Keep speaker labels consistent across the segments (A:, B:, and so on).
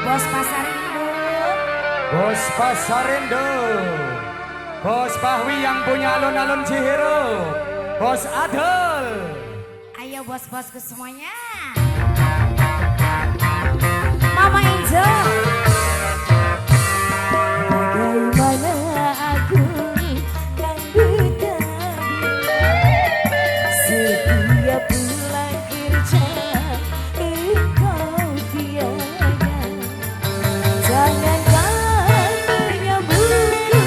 A: Bos Pasarindo.
B: Bos Pasarindo. Bos Bahwi yang punya alun-alun Cihiro. Bos Adol.
A: Ayo bos-bosku semuanya. Mama Angel.
C: Bagaimana aku kan betah setiap pulang kerja engkau tiada. Jangankan menyambutku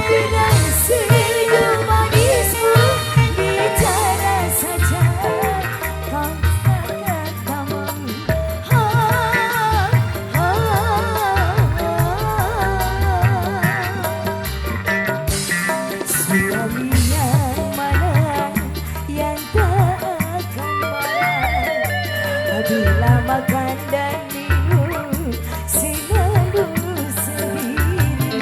C: dengan senyum manismu, bicara saja kau sangat tamam. Suami yang mana yang tak akan marah bila makan dan minum selalu sendiri.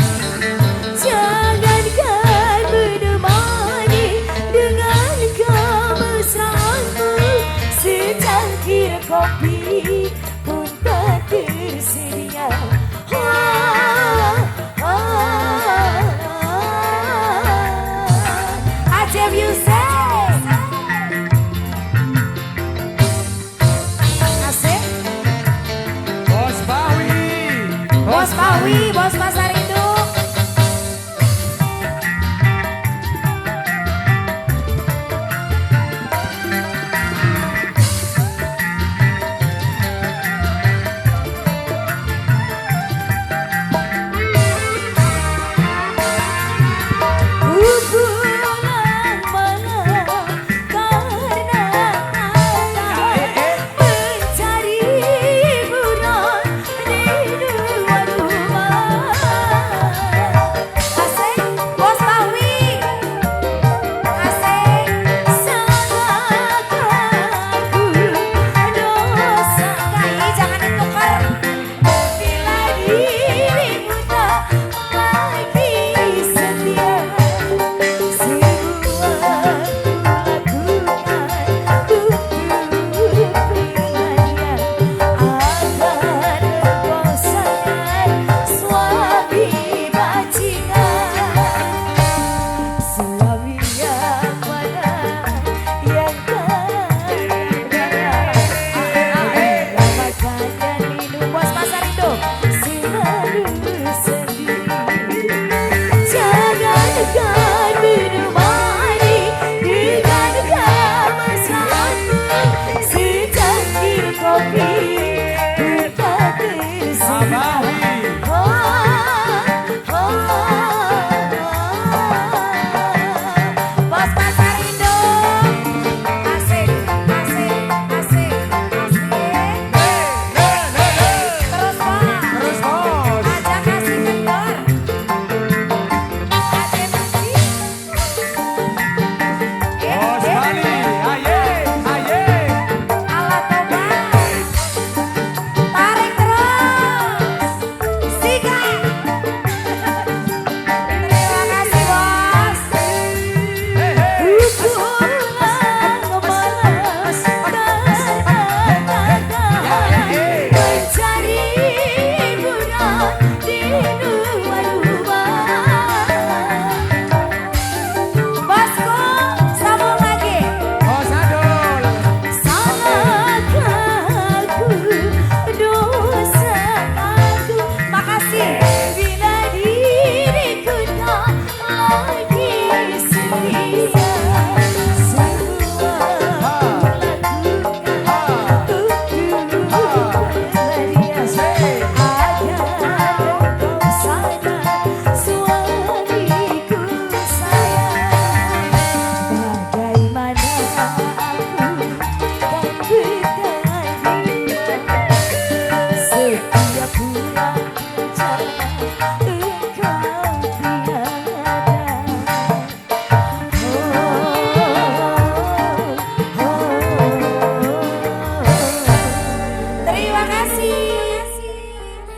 C: Jangankan menemani dengan kemesraanmu, secangkir kopi pun tak tersedia.
A: Acep Yusuf. Asik.
B: Bos Bahwi.
A: Bos Bahwi, Bos Pasarindo.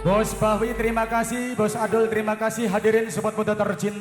B: Bos Bahwi terima kasih, Bos Adol terima kasih, hadirin sobat muda tercinta.